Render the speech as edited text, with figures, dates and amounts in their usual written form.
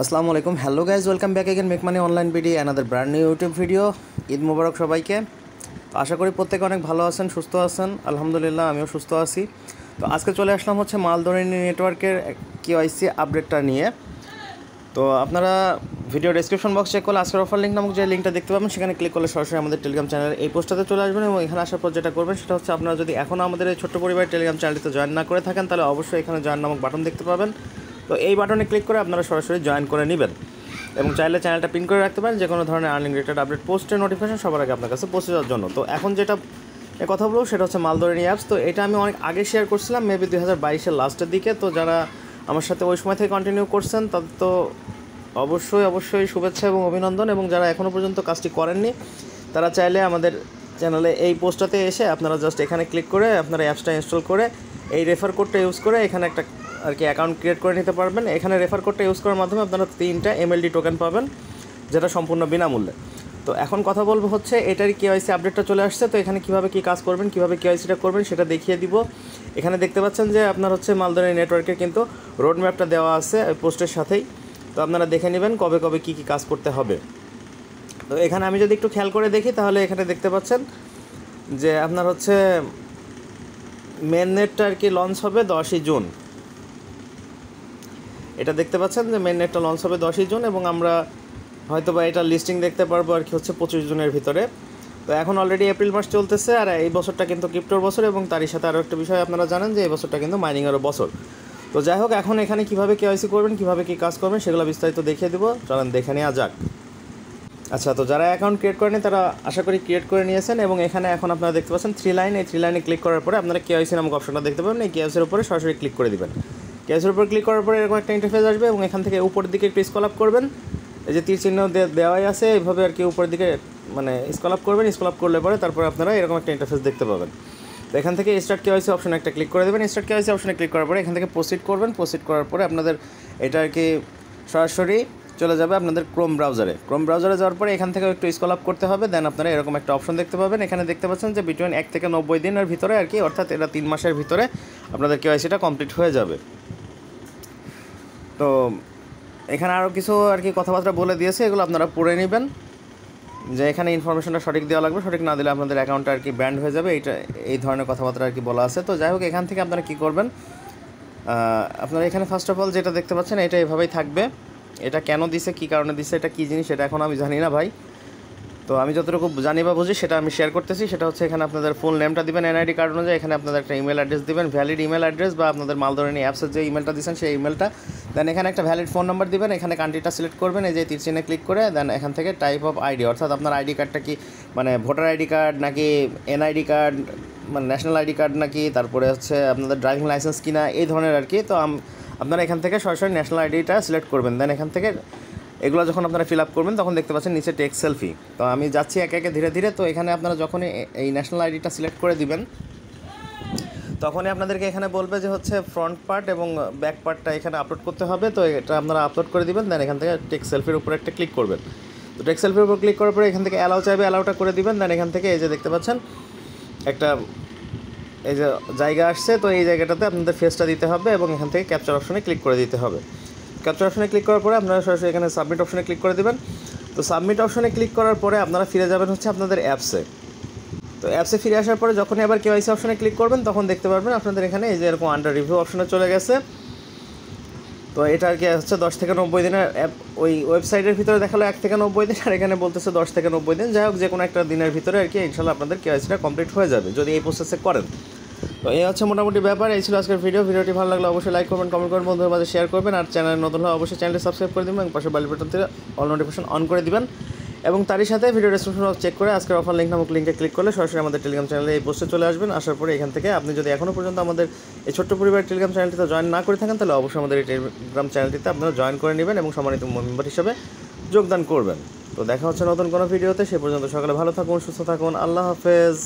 আসসালামু আলাইকুম, hello guys, welcome back again make money online BD another brand new YouTube video. Eid Mubarak সবাইকে। তো আশা করি প্রত্যেকে অনেক ভালো আছেন, সুস্থ আছেন। আলহামদুলিল্লাহ, আমিও সুস্থ আছি। তো আজকে চলে আসলাম হচ্ছে মালদরণী নেটওয়ার্কের কেওয়াইসি আপডেটটা নিয়ে। তো আপনারা ভিডিও ডেসক্রিপশন বক্স চেক করলে আজকের অফার লিঙ্ক নামক যে লিঙ্কটা দেখতে পাবেন, সেখানে ক্লিক করলে সরাসরি আমাদের টেলিগ্রাম চ্যানেলের এই পোস্টটাতে চলে আসবেন। এবং এখানে আসার পর যেটা করবেন সেটা হচ্ছে, আপনারা যদি এখনও আমাদের এই ছোট্ট পরিবারের টেলিগ্রাম চ্যানেলটিতে জয়েন না করে থাকেন, তাহলে অবশ্যই এখানে জয়েন নামক বাটন দেখতে পাবেন। তো এই বাটনে ক্লিক করে আপনারা সরাসরি জয়েন করে নেবেন এবং চাইলে চ্যানেলটা পিন করে রাখতে পারেন, যে কোনো ধরনের আর্নিং রিলেটেড আপডেট পোস্টের নোটিফিকেশন সবার আগে আপনার কাছে পৌঁছে যাওয়ার জন্য। তো এখন যেটা কথা বলবো সেটা হচ্ছে মালদরণী অ্যাপস। তো এটা আমি অনেক আগে শেয়ার করছিলাম, মেবি 2022-এর লাস্টের দিকে। তো যারা আমার সাথে ওই সময় থেকে কন্টিনিউ করছেন তাদের তো অবশ্যই শুভেচ্ছা এবং অভিনন্দন। এবং যারা এখনও পর্যন্ত কাজটি করেননি, তারা চাইলে আমাদের চ্যানেলে এই পোস্টটাতে এসে আপনারা জাস্ট এখানে ক্লিক করে আপনারা অ্যাপসটা ইনস্টল করে এই রেফার কোডটা ইউজ করে এখানে একটা অ্যাকাউন্ট ক্রিয়েট করে নিতে পারবেন। এখানে রেফার কোডটা ইউজ করার মাধ্যমে আপনারা 3টা MLD টোকেন পাবেন, যেটা সম্পূর্ণ বিনামূল্যে। তো এখন কথা বলবো হচ্ছে এটারই কেওয়াইসি আপডেটটা চলে আসছে। তো এখানে কীভাবে কী কাজ করবেন, কীভাবে কেওয়াইসিটা করবেন সেটা দেখিয়ে দিব। এখানে দেখতে পাচ্ছেন যে আপনার হচ্ছে মালদরণী নেটওয়ার্কের কিন্তু রোড ম্যাপটা দেওয়া আছে পোস্টের সাথেই। তো আপনারা দেখে নেবেন কবে কী কাজ করতে হবে। তো এখানে আমি যদি একটু খেয়াল করে দেখি, তাহলে এখানে দেখতে পাচ্ছেন যে আপনার হচ্ছে মেন নেটটা লঞ্চ হবে 10ই জুন। এটা দেখতে পাচ্ছেন যে মেন নেটটা লঞ্চ হবে 10ই জুন, এবং আমরা হয়তো বা এটা লিস্টিং দেখতে পারবো হচ্ছে 25 জুনের ভিতরে। তো এখন অলরেডি এপ্রিল মাস চলতেছে, আর এই বছরটা কিন্তু ক্রিপ্টোর বছর, এবং তারই সাথে আরও একটা বিষয় আপনারা জানেন যে এই বছরটা কিন্তু মাইনিংয়েরও বছর। তো যাই হোক, এখন এখানে কীভাবে কেওয়াইসি করবেন, কীভাবে কী কাজ করবেন সেগুলো বিস্তারিত দেখিয়ে দেবো, চলেন দেখে নেওয়া যাক। আচ্ছা, তো যারা অ্যাকাউন্ট ক্রিয়েট করেনি তারা আশা করি ক্রিয়েট করে নিয়েছেন। এবং এখানে এখন আপনারা দেখতে পাচ্ছেন 3 লাইন। এই 3 লাইনে ক্লিক করার পরে আপনারা কেওয়াইসি নামক অপশনটা দেখতে পাবেন। এই কেওয়াইসির উপরে সরাসরি ক্লিক করে দিবেন। কেওয়াইসির উপর ক্লিক করার পরে এরকম একটা ইন্টারফেস আসবে, এবং এখান থেকে উপরের দিকে একটু স্ক্রল আপ করবেন। এই যে তীর চিহ্ন দেওয়াই আছে, এইভাবে উপরের দিকে স্ক্রল আপ করবেন। স্ক্রল আপ করলে পরে তারপরে আপনারা এরকম একটা ইন্টারফেস দেখতে পাবেন। তো এখান থেকে স্টার্ট কেওয়াইসি অপশনে একটা ক্লিক করে দেবেন। স্টার্ট কেওয়াইসি অপশনে ক্লিক করার পরে এখান থেকে প্রসিড করবেন। প্রসিড করার পরে আপনাদের এটা সরাসরি চলে যাবে আপনাদের ক্রোম ব্রাউজারে যাওয়ার পরে এখান থেকে একটু স্ক্রল আপ করতে হবে। দেন আপনারা এরকম একটা অপশন দেখতে পাবেন। এখানে দেখতে পাচ্ছেন যে বিটুইন 1 থেকে 90 দিনের ভিতরে অর্থাৎ এটা 3 মাসের ভিতরে আপনাদের কেওয়াইসিটা কমপ্লিট হয়ে যাবে। তো এখানে আরও কিছু কথাবার্তা বলে দিয়েছে, এগুলো আপনারা পড়ে নেবেন, যে এখানে ইনফরমেশনটা সঠিক দেওয়া লাগবে। সঠিক না দিলে আপনাদের অ্যাকাউন্টটা ব্যান্ড হয়ে যাবে। এই ধরনের কথাবার্তা বলা আছে। তো যাই হোক, এখান থেকে আপনারা কী করবেন, আপনারা এখানে ফার্স্ট অফ অল যেটা দেখতে পাচ্ছেন এটা এভাবেই থাকবে। এটা কেন দিছে, কী কারণে দিছে, এটা কী জিনিস, এটা এখন আমি জানি না ভাই। তো আমি যতটুকু জানি বা বুঝি সেটা আমি শেয়ার করতেছি। সেটা হচ্ছে, এখানে আপনাদের ফুল নেমটা দিবেন NID কার্ড অনুযায়ী। এখানে আপনাদের একটা ইমেল অ্যাড্রেস দিবেন, ভ্যালিড ইমেল অ্যাড্রেস, বা আপনাদের মালদরণী অ্যাপসের যে ইমেলটা দিচ্ছেন সেই ইমেলটা। দেন এখানে একটা ভ্যালিড ফোন নাম্বার দিবেন। এখানে কান্ট্রিটা সিলেক্ট করবেন, এই যে তীর চিহ্নে ক্লিক করে। দেন এখান থেকে টাইপ অফ আইডি, অর্থাৎ আপনার আইডি কার্ডটা কি ভোটার আইডি কার্ড নাকি NID card, national ID card নাকি, তারপরে হচ্ছে আপনাদের ড্রাইভিং লাইসেন্স কিনা, এই ধরনের তো আপনারা এখান থেকে সরাসরি ন্যাশনাল আইডিটা সিলেক্ট করবেন। দেন এখান থেকে এগুলো যখন আপনারা ফিল আপ করবেন, তখন দেখতে পাচ্ছেন নিচে টেক সেলফি। তো আমি যাচ্ছি একে একে ধীরে ধীরে। তো এখানে আপনারা যখনই এই ন্যাশনাল আইডিটা সিলেক্ট করে দিবেন, তখনই আপনাদেরকে এখানে বলবে যে হচ্ছে ফ্রন্ট পার্ট এবং ব্যাক পার্টটা এখানে আপলোড করতে হবে। তো এটা আপনারা আপলোড করে দিবেন। দেন এখান থেকে টেক সেলফির উপরে একটা ক্লিক করবেন। তো টেক সেলফির উপর ক্লিক করার পরে এখান থেকে অ্যালাউ চাইবে, অ্যালাউটা করে দিবেন। দেন এখান থেকে এই যে দেখতে পাচ্ছেন একটা এই যে জায়গা আসছে, তো এই জায়গাটাতে আপনাদের ফেসটা দিতে হবে, এবং এখান থেকে ক্যাপচার অপশনে ক্লিক করে দিতে হবে। ক্যাপচার অপশনে ক্লিক করার পরে আপনারা সরাসরি এখানে সাবমিট অপশনে ক্লিক করে দেবেন। তো সাবমিট অপশনে ক্লিক করার পরে আপনারা ফিরে যাবেন হচ্ছে আপনাদের অ্যাপসে। তো অ্যাপসে ফিরে আসার পরে যখনই আবার কেওয়াইসি অপশনে ক্লিক করবেন, তখন দেখতে পারবেন আপনাদের এখানে এই যে এরকম আন্ডার রিভিউ অপশনে চলে গেছে। তো এটা হচ্ছে 10 থেকে 90 দিনের অ্যাপ। ওই ওয়েবসাইটের ভিতরে দেখালো 1 থেকে 90 দিন, আর এখানে বলতেছে 10 থেকে 90 দিন। যাই হোক, যে কোনো একটা দিনের ভিতরে ইনশাল্লাহ আপনাদের কেওয়াইসিটা কমপ্লিট হয়ে যাবে, যদি এই প্রসেসে করেন। তো এই হচ্ছে মোটামুটি ব্যাপার। এই ছিল আজকের ভিডিওটি ভালো লাগলে অবশ্যই লাইক করবেন, কমেন্ট করবেন, বন্ধুদের মাঝে শেয়ার করবেন। আর চ্যানেল নতুন হলে অবশ্যই চ্যানেলটি সাবস্ক্রাইব করে দেবেন, এবং পাশে বেল বাটন থেকে অল নোটিফিকেশন অন করে দিবেন। এবং তারই সাথে ভিডিও ডেসক্রিপশন চেক করে আজকের অফার লিঙ্ক নামক লিঙ্কে ক্লিক করলে সরাসরি আমাদের টেলিগ্রাম চ্যানেলে এই পোস্টে চলে আসবেন। আসার পরে এখান থেকে আপনি যদি এখনও পর্যন্ত আমাদের এই ছোট্ট পরিবারের টেলিগ্রাম চ্যানেলটিতে জয়েন না করে থাকেন, তাহলে অবশ্যই আমাদের এই টেলিগ্রাম চ্যানেলটিতে আপনারা জয়েন করে নেবেন এবং সম্মানিত মেম্বার হিসেবে যোগদান করবেন। তো দেখা হচ্ছে নতুন কোনো ভিডিওতে। সে পর্যন্ত সকালে ভালো থাকুন, সুস্থ থাকুন। আল্লাহ হাফেজ।